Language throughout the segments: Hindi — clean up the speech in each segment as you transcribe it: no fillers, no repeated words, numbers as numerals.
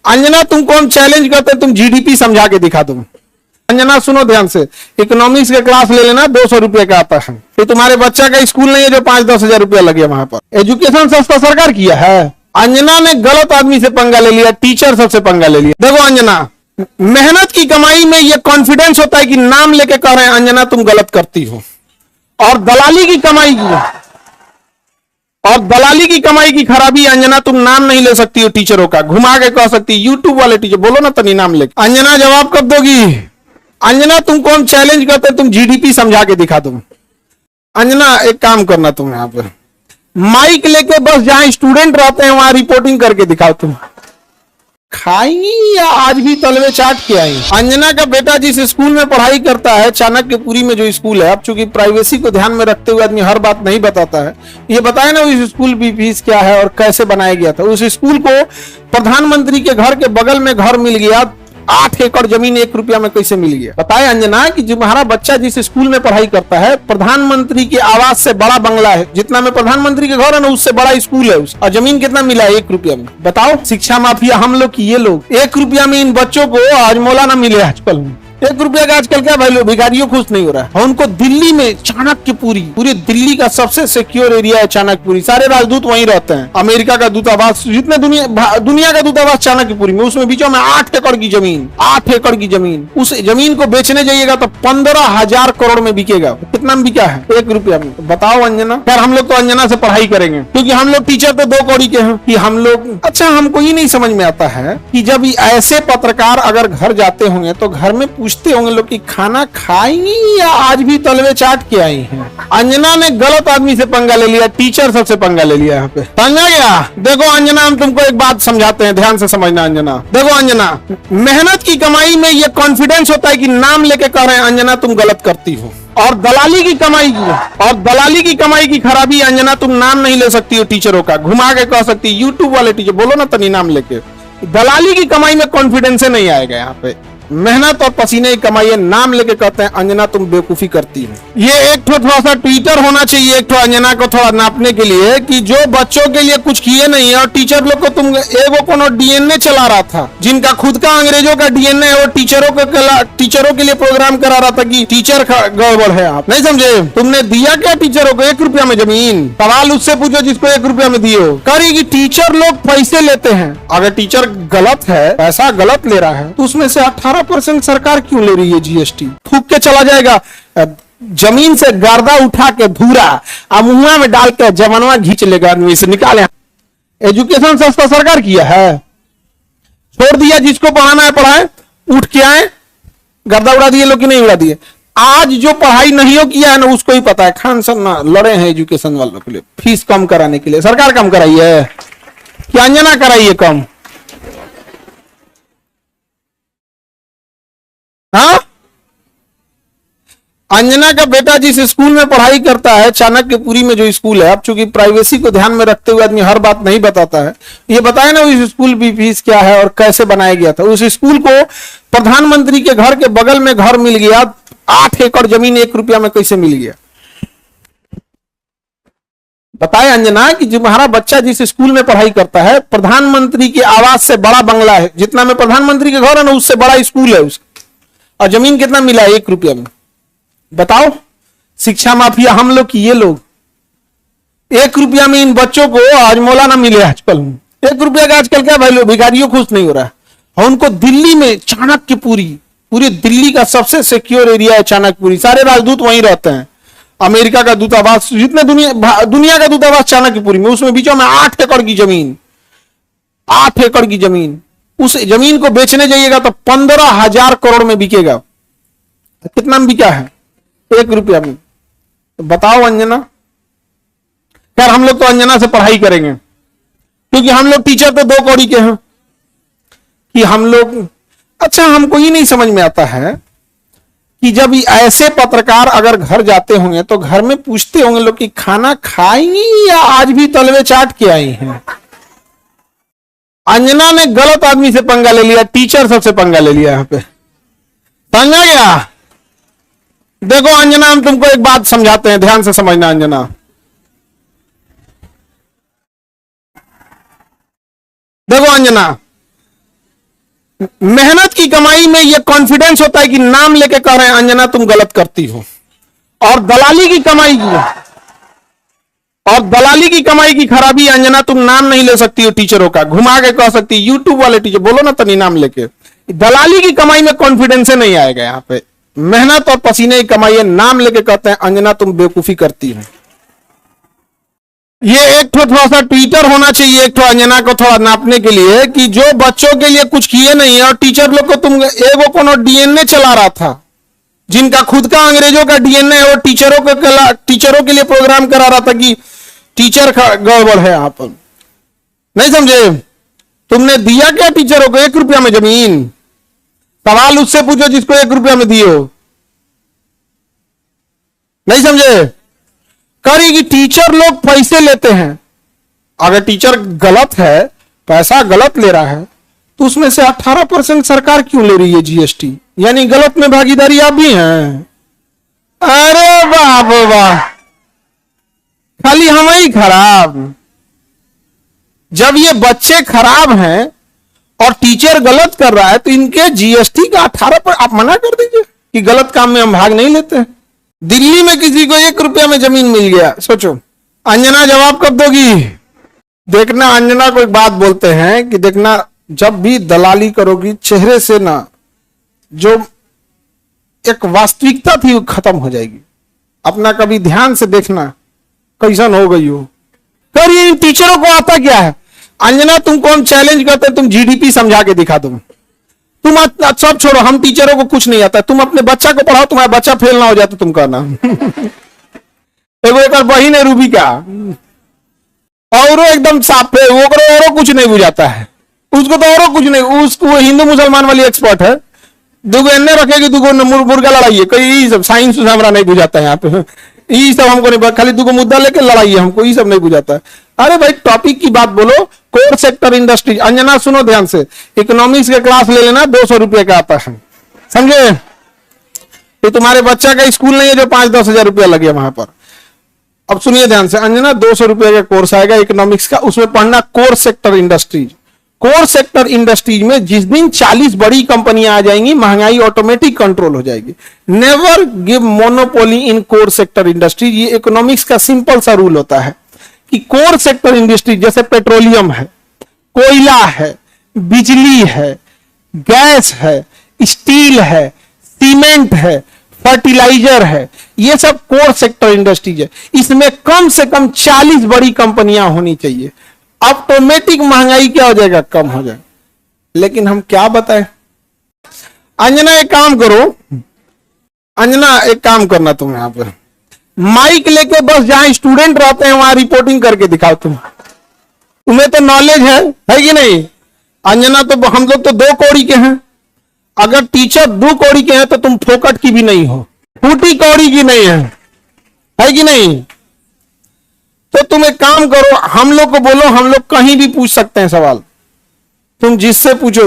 अंजना तुमको हम चैलेंज करते हैं, तुम जीडीपी समझा के दिखा दो। अंजना सुनो ध्यान से, इकोनॉमिक्स के क्लास ले लेना, 200 रुपए का आता है। ये तुम्हारे बच्चा का स्कूल नहीं है जो 5-10 हजार रुपया लगे वहां पर। एजुकेशन सस्ता सरकार किया है। अंजना ने गलत आदमी से पंगा ले लिया, टीचर सबसे पंगा ले लिया। देखो अंजना, मेहनत की कमाई में ये कॉन्फिडेंस होता है कि नाम लेके कह रहे हैं अंजना तुम गलत करती हो, और दलाली की कमाई की खराबी अंजना, तुम नाम नहीं ले सकती हो टीचरों का, घुमा के कह सकती यूट्यूब वाले टीचर बोलो ना तनी नाम लेके। अंजना जवाब कब दोगी? अंजना तुमको हम चैलेंज करते हैं, तुम जीडीपी समझा के दिखा दो। अंजना एक काम करना, तुम यहां पे माइक लेके बस जहां स्टूडेंट रहते हैं वहां रिपोर्टिंग करके दिखाओ। तुम खाई या आज भी तलवे चाट के आई? अंजना का बेटा जिस स्कूल में पढ़ाई करता है, चाणक्यपुरी में जो स्कूल है, अब चूंकि प्राइवेसी को ध्यान में रखते हुए आदमी हर बात नहीं बताता है, ये बताए ना उस स्कूल की फीस क्या है और कैसे बनाया गया था। उस स्कूल को प्रधानमंत्री के घर के बगल में घर मिल गया, 8 एकड़ जमीन 1 रुपया में कैसे मिल गया? बताए अंजना कि तुम्हारा बच्चा जिस स्कूल में पढ़ाई करता है, प्रधानमंत्री के आवास से बड़ा बंगला है, जितना में प्रधानमंत्री के घर है ना उससे बड़ा स्कूल है, और जमीन कितना मिला है? 1 रुपया में। बताओ, शिक्षा माफिया हम लोग की ये लोग। 1 रुपया में इन बच्चों को हजमोला ना मिले आजकल। 1 रुपया का आजकल क्या वैल्यू? भिखारियों खुश नहीं हो रहा है। उनको दिल्ली में चाणक्यपुरी, पूरे दिल्ली का सबसे सिक्योर एरिया है चाणक्यपुरी, सारे राजदूत वहीं रहते हैं। अमेरिका का दूतावास, जितने दुनिया का दूतावास चाणक्यपुरी में, उसमें बीचों में 8 एकड़ की जमीन, 8 एकड़ की जमीन। उस जमीन को बेचने जाइएगा तो 15,000 करोड़ में बिकेगा। कितना में बिका है? 1 रुपया में। बताओ अंजना। यार हम लोग तो अंजना से पढ़ाई करेंगे, क्योंकि हम लोग टीचर तो 2 कौड़ी के हैं कि हम लोग। अच्छा, हमको ये नहीं समझ में आता है कि जब ऐसे पत्रकार अगर घर जाते होंगे तो घर में पूछते होंगे लोग कि खाना खाई या आज भी तलवे चाट के आई हैं। अंजना ने गलत आदमी से पंगा ले लिया, टीचर सबसे पंगा ले लिया यहाँ पे। समझा गया? देखो अंजना, हम तुमको एक बात समझाते हैं, ध्यान से समझना अंजना। देखो अंजना, मेहनत की कमाई में ये कॉन्फिडेंस होता है कि नाम लेके कह रहे हैं अंजना तुम गलत करती हो, और दलाली की कमाई की खराबी अंजना, तुम नाम नहीं ले सकती हो टीचरों का, घुमा के कह सकती यूट्यूब वाले टीचर बोलो ना तनी नाम लेके। दलाली की कमाई में कॉन्फिडेंस नहीं आएगा यहाँ पे। मेहनत और पसीने की कमाई है, नाम लेके कहते हैं अंजना तुम बेवकूफी करती है। ये एक थोड़ा सा ट्विटर होना चाहिए, एक अंजना को थोड़ा नापने के लिए कि जो बच्चों के लिए कुछ किए नहीं है, और टीचर लोग को तुम एगो कोनो डीएनए चला रहा था, जिनका खुद का अंग्रेजों का डीएनए है, वो टीचरों के लिए प्रोग्राम करा रहा था कि टीचर गड़बड़ है। आप नहीं समझे? तुमने दिया क्या टीचरों को? 1 रुपया में जमीन। सवाल उससे पूछो जिसको 1 रुपया में दियो। करेगी टीचर लोग पैसे लेते हैं। अगर टीचर गलत है, पैसा गलत ले रहा है, तो उसमें से 18% सरकार क्यों ले रही है जीएसटी? थूक के चला जाएगा। जमीन से गर्दा उठा के धूरा मुंह में डाल के जवानवा घींच लेगा, आदमी से निकाले। एजुकेशन सस्ता सरकार किया है। छोड़ दिया, जिसको पढ़ाना है पढ़ाए, उठ के आए। गर्दा उड़ा दिए लोग कि नहीं उड़ा दिए? आज जो पढ़ाई नहीं किया है ना उसको ही पता है। खान सर ना लड़े हैं एजुकेशन वालों के लिए, फीस कम कराने के लिए। सरकार कम कराई है कि अंजना कराई है कम? हाँ, अंजना का बेटा जिस स्कूल में पढ़ाई करता है, चाणक्यपुरी में जो स्कूल है, अब चूंकि प्राइवेसी को ध्यान में रखते हुए आदमी हर बात नहीं बताता है, ये बताए ना उस स्कूल की फीस क्या है और कैसे बनाया गया था। उस स्कूल को प्रधानमंत्री के घर के बगल में घर मिल गया, 8 एकड़ जमीन 1 रुपया में कैसे मिल गया? बताए अंजना कि तुम्हारा बच्चा जिस स्कूल में पढ़ाई करता है, प्रधानमंत्री के आवास से बड़ा बंगला है, जितना में प्रधानमंत्री के घर है ना उससे बड़ा स्कूल है, और जमीन कितना मिला है? 1 रुपया में। बताओ, शिक्षा माफिया हम लोग की ये लोग। 1 रुपया में इन बच्चों को हजमोला ना मिले आजकल। 1 रुपया का आजकल क्या वैल्यू? भिखारियों खुश नहीं हो रहा है। और उनको दिल्ली में चाणक्यपुरी, पूरे दिल्ली का सबसे सिक्योर एरिया है चाणक्यपुरी, सारे राजदूत वहीं रहते हैं। अमेरिका का दूतावास, जितने दुनिया का दूतावास चाणक्यपुरी में, उसमें बीचों में 8 एकड़ की जमीन, 8 एकड़ की जमीन। उस जमीन को बेचने जाइएगा तो 15,000 करोड़ में बिकेगा। कितना में बिका है? 1 रुपया में। तो बताओ अंजना। यार हम लोग तो अंजना से पढ़ाई करेंगे, क्योंकि हम लोग टीचर तो 2 कौड़ी के हैं कि हम लोग। अच्छा, हमको ये नहीं समझ में आता है कि जब ऐसे पत्रकार अगर घर जाते होंगे तो घर में पूछते होंगे लोग कि खाना खाई या आज भी तलवे चाट के आई हैं। अंजना ने गलत आदमी से पंगा ले लिया, टीचर सबसे पंगा ले लिया यहाँ पे। समझा गया? देखो अंजना, हम तुमको एक बात समझाते हैं, ध्यान से समझना अंजना। देखो अंजना, मेहनत की कमाई में यह कॉन्फिडेंस होता है कि नाम लेके कह रहे हैं अंजना तुम गलत करती हो। और दलाली की कमाई की और दलाली की कमाई की खराबी अंजना तुम नाम नहीं ले सकती हो टीचरों का, घुमा के कह सकती यूट्यूब वाले टीचर बोलो ना तनी नाम लेके। दलाली की कमाई में कॉन्फिडेंस नहीं आएगा। यहां पे मेहनत और पसीने की कमाई है, नाम लेके कहते हैं अंजना तुम बेवकूफी करती हो। ये एक थोड़ा सा ट्विटर होना चाहिए एक अंजना को थोड़ा नापने के लिए कि जो बच्चों के लिए कुछ किए नहीं है और टीचर लोग को तुम एगो कोनो डीएनए चला रहा था जिनका खुद का अंग्रेजों का डीएनए है, वो टीचरों के लिए प्रोग्राम करा रहा था कि टीचर गड़बड़ है। यहां पर नहीं समझे? तुमने दिया क्या टीचरों को? 1 रुपया में जमीन? सवाल उससे पूछो जिसको 1 रुपया में दिए हो। नहीं समझे? करेगी टीचर लोग पैसे लेते हैं। अगर टीचर गलत है, पैसा गलत ले रहा है, तो उसमें से 18% सरकार क्यों ले रही है जीएसटी? यानी गलत में भागीदारी आप भी हैं। अरे बाप वाह, खाली हम ही खराब। जब ये बच्चे खराब हैं और टीचर गलत कर रहा है तो इनके जीएसटी का 18% आप मना कर दीजिए कि गलत काम में हम भाग नहीं लेते हैं। दिल्ली में किसी को 1 रुपया में जमीन मिल गया, सोचो अंजना जवाब कब दोगी? देखना, अंजना को एक बात बोलते हैं कि देखना जब भी दलाली करोगी चेहरे से ना जो एक वास्तविकता थी वो खत्म हो जाएगी। अपना कभी ध्यान से देखना कैसन हो गई हो। करिए, टीचरों को आता क्या है? अंजना तुमको हम चैलेंज करते, तुम जीडीपी समझा के दिखा दो। तुम सब छोड़ो, हम टीचरों को कुछ नहीं आता, तुम अपने बच्चा को पढ़ाओ, तुम्हारा बच्चा फेल ना हो जाए तो तुम कहना। एक बहन है रूबी का, और एकदम साफ है, वो और कुछ नहीं बुझाता है उसको, तो और कुछ नहीं, उसको वो हिंदू मुसलमान वाली एक्सपर्ट है। दुगो एन्ने रखेगी, दुगो मुर्गा लड़ाई है, कई सब साइंस हमारा नहीं बुझाता है यहाँ पे। ये सब हमको नहीं, खाली दुगो मुद्दा लेके लड़ाई है, हमको ये सब नहीं बुझाता है। अरे भाई टॉपिक की बात बोलो। कोर सेक्टर इंडस्ट्री, अंजना सुनो ध्यान से, इकोनॉमिक्स के क्लास ले लेना, 200 रुपये का आता है, समझे? ये तुम्हारे बच्चा का स्कूल नहीं है जो 5-10 हजार रुपया लगे वहां पर। अब सुनिए ध्यान से अंजना, 200 रुपये का कोर्स आएगा इकोनॉमिक्स का, उसमें पढ़ना core sector industries. Core sector industries में जिस दिन 40 बड़ी कंपनियां आ जाएंगी, महंगाई ऑटोमेटिक कंट्रोल हो जाएगी। नेवर गिव मोनोपोली इन कोर सेक्टर इंडस्ट्रीज। ये इकोनॉमिक्स का सिंपल सा रूल होता है कि कोर सेक्टर इंडस्ट्री जैसे पेट्रोलियम है, कोयला है, बिजली है, गैस है, स्टील है, सीमेंट है, फर्टिलाइजर है, ये सब कोर सेक्टर इंडस्ट्रीज है। इसमें कम से कम 40 बड़ी कंपनियां होनी चाहिए। ऑटोमेटिक महंगाई क्या हो जाएगा? कम हो जाएगा। लेकिन हम क्या बताएं? अंजना एक काम करो, अंजना एक काम करना, तुम यहां पर माइक लेके बस जहां स्टूडेंट रहते हैं वहां रिपोर्टिंग करके दिखाओ। तुम्हें तो नॉलेज है कि नहीं? अंजना तो हम लोग तो 2 कौड़ी के हैं, अगर टीचर 2 कौड़ी के हैं तो तुम फोकट की भी नहीं हो, फूटी कौड़ी की नहीं है कि नहीं? तो तुम एक काम करो, हम लोग को बोलो, हम लोग कहीं भी पूछ सकते हैं सवाल, तुम जिससे पूछो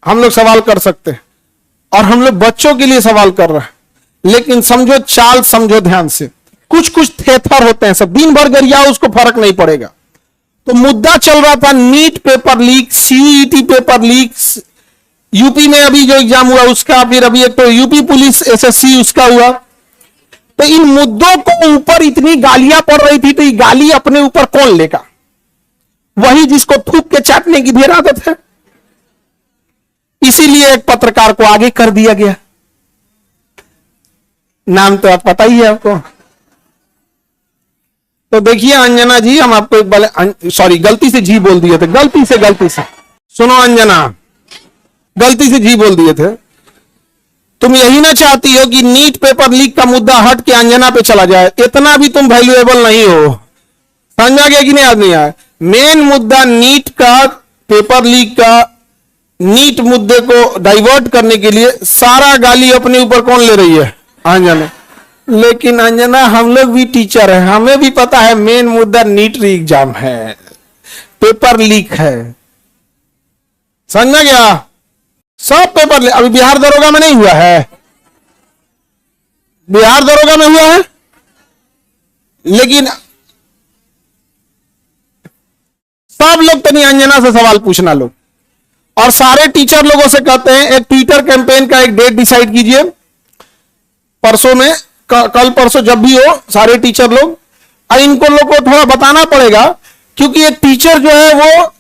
हम लोग सवाल कर सकते हैं। और हम लोग बच्चों के लिए सवाल कर रहे हैं, लेकिन समझो चाल, समझो ध्यान से। कुछ कुछ थेथर होते हैं, सब दिन भर गरियाओ उसको फर्क नहीं पड़ेगा। तो मुद्दा चल रहा था NEET paper leak, CET paper leak, UP में अभी जो एग्जाम हुआ उसका, फिर अभी एक तो यूपी पुलिस एसएससी उसका हुआ। तो इन मुद्दों को ऊपर इतनी गालियां पड़ रही थी, तो ये गाली अपने ऊपर कौन लेगा? वही जिसको थूक के चाटने की ढेर आदत है। इसीलिए एक पत्रकार को आगे कर दिया गया। नाम तो आप पता ही है आपको। तो देखिए अंजना जी, हम आपको एक बार, सॉरी गलती से जी बोल दिए थे, गलती से सुनो अंजना, गलती से जी बोल दिए थे। तुम यही ना चाहती हो कि नीट पेपर लीक का मुद्दा हट के अंजना पे चला जाए? इतना भी तुम वैल्यूएबल नहीं हो, समझा गया कि नहीं आदमी? आया मेन मुद्दा नीट का, पेपर लीक का, नीट मुद्दे को डाइवर्ट करने के लिए सारा गाली अपने ऊपर कौन ले रही है? अंजना। लेकिन अंजना हम लोग भी टीचर हैं, हमें भी पता है मेन मुद्दा नीट एग्जाम है, पेपर लीक है, समझ गया? सब पेपर लीक। अभी बिहार दरोगा में नहीं हुआ है, बिहार दरोगा में हुआ है, लेकिन सब लोग तनी अंजना से सवाल पूछना लोग। और सारे टीचर लोगों से कहते हैं एक ट्विटर कैंपेन का एक डेट डिसाइड कीजिए, परसों में, कल परसों जब भी हो, सारे टीचर लोग, और इनको लोग को थोड़ा बताना पड़ेगा, क्योंकि एक टीचर जो है वो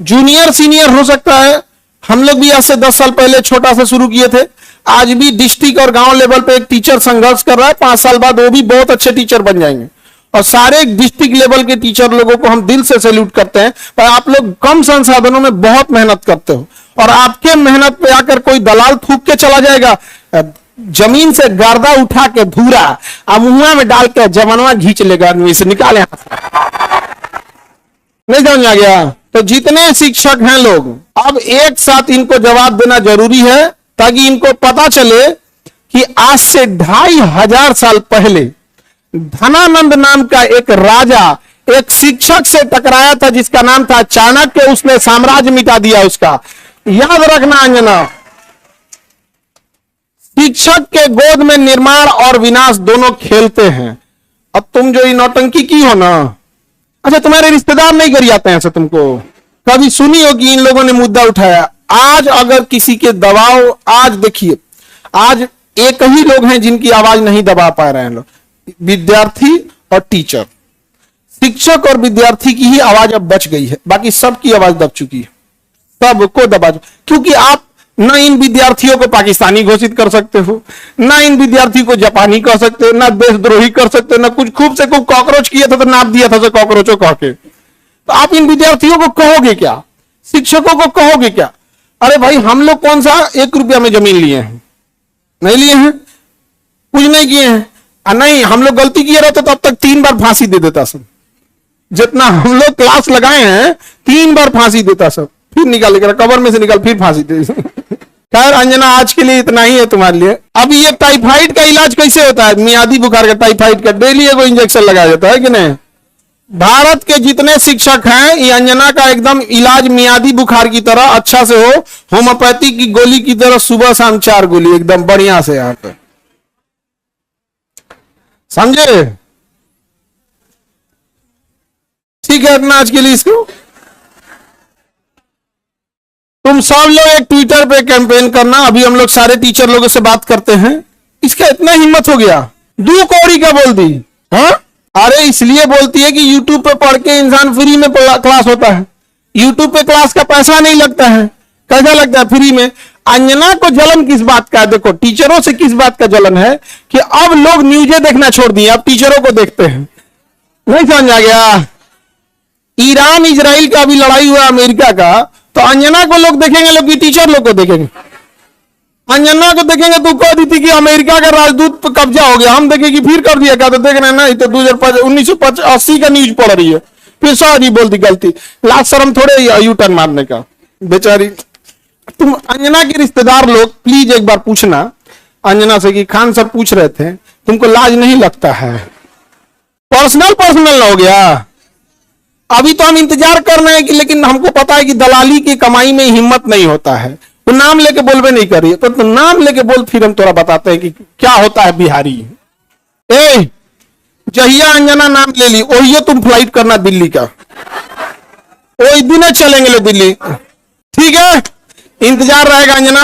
जूनियर सीनियर हो सकता है। हम लोग भी आज से 10 साल पहले छोटा से शुरू किए थे, आज भी डिस्ट्रिक्ट और गांव लेवल पे एक टीचर संघर्ष कर रहा है, 5 साल बाद वो भी बहुत अच्छे टीचर बन जाएंगे। और सारे डिस्ट्रिक्ट लेवल के टीचर लोगों को हम दिल से सैल्यूट करते हैं, पर आप लोग कम संसाधनों में बहुत मेहनत करते हो, और आपके मेहनत पे आकर कोई दलाल थूक के चला जाएगा, जमीन से गर्दा उठा के धूरा अब मुंह में डाल के जमनवा घींच लेगा, आदमी से निकाले, नहीं समझ आ गया? तो जितने शिक्षक हैं लोग, अब एक साथ इनको जवाब देना जरूरी है, ताकि इनको पता चले कि आज से 2500 साल पहले धनानंद नाम का एक राजा एक शिक्षक से टकराया था जिसका नाम था चाणक्य, उसने साम्राज्य मिटा दिया उसका। याद रखना अंजना, शिक्षक के गोद में निर्माण और विनाश दोनों खेलते हैं। अब तुम जो ये नौटंकी की हो ना, अच्छा तुम्हारे रिश्तेदार नहीं कर जाते हैं ऐसे? तुमको कभी सुनी हो कि इन लोगों ने मुद्दा उठाया? आज अगर किसी के दबाव, आज देखिए, आज एक ही लोग हैं जिनकी आवाज नहीं दबा पा रहे हैं लोग, विद्यार्थी और टीचर। शिक्षक और विद्यार्थी की ही आवाज अब बच गई है, बाकी सबकी आवाज दब चुकी है, सबको दबा, क्योंकि आप न इन विद्यार्थियों को पाकिस्तानी घोषित कर सकते हो, न इन विद्यार्थियों को जापानी कह सकते हो, न देशद्रोही कर सकते हो, न कुछ खूब से खूब कॉकरोच किया था तो नाप दिया था कॉकरोचों कह के। तो आप इन विद्यार्थियों को कहोगे क्या? शिक्षकों को कहोगे क्या? अरे भाई हम लोग कौन सा 1 रुपया में जमीन लिए हैं? नहीं लिए हैं, कुछ नहीं किए हैं। नहीं, हम लोग गलती किए रहते तो अब तक 3 बार फांसी दे देता सब, जितना हम लोग क्लास लगाए हैं 3 बार फांसी देता सब, फिर निकाल के कबर में से निकाल फिर फांसी दे। खैर अंजना, आज के लिए इतना ही है तुम्हारे लिए। अब ये टाइफाइड का इलाज कैसे होता है? मियादी बुखार का, टाइफाइड का डेली एगो इंजेक्शन लगाया जाता है कि नहीं? भारत के जितने शिक्षक हैं, ये अंजना का एकदम इलाज मियादी बुखार की तरह अच्छा से हो, होम्योपैथी की गोली की तरह सुबह शाम 4 गोली एकदम बढ़िया से यहाँ पे, समझे? ठीक है, इतना आज के लिए इसको। तुम सब लोग एक ट्विटर पे कैंपेन करना, अभी हम लोग सारे टीचर लोगों से बात करते हैं। इसका इतना हिम्मत हो गया, 2 कौड़ी का बोल दी। हाँ, अरे इसलिए बोलती है कि यूट्यूब पे पढ़ के इंसान फ्री में क्लास होता है, यूट्यूब पे क्लास का पैसा नहीं लगता है। कैसा लगता है? फ्री में। अंजना को जलन किस बात का है? देखो, टीचरों से किस बात का जलन है कि अब लोग न्यूज़ें देखना छोड़ दिए, अब टीचरों को देखते हैं। नहीं समझ आ गया? ईरान इजराइल का अभी लड़ाई हुआ अमेरिका का, तो अंजना को लोग देखेंगे, लोग की टीचर लोग को देखेंगे। अंजना को देखेंगे तो कह दी थी कि अमेरिका का राजदूत पर कब्जा हो गया, हम देखेंगे फिर कर दिया क्या? तो देख रहे हैं ना, तो 1980 का न्यूज पढ़ रही है, फिर सॉरी बोलती, गलती, लाज शर्म थोड़े यू टर्न मारने का, बेचारी। तुम अंजना के रिश्तेदार लोग प्लीज एक बार पूछना अंजना से कि खान सब पूछ रहे थे, तुमको लाज नहीं लगता है? पर्सनल हो गया। अभी तो हम इंतजार कर रहे हैं कि, लेकिन हमको पता है कि दलाली की कमाई में हिम्मत नहीं होता है। वो नाम लेके बोलबे नहीं कर रही है, तो नाम लेके बोल, फिर हम तोरा बताते हैं कि क्या होता है बिहारी। ए, जहिया अंजना नाम ले ली वही तुम फ्लाइट करना दिल्ली का, वही दिन चलेंगे ले दिल्ली, ठीक है? इंतजार रहेगा अंजना।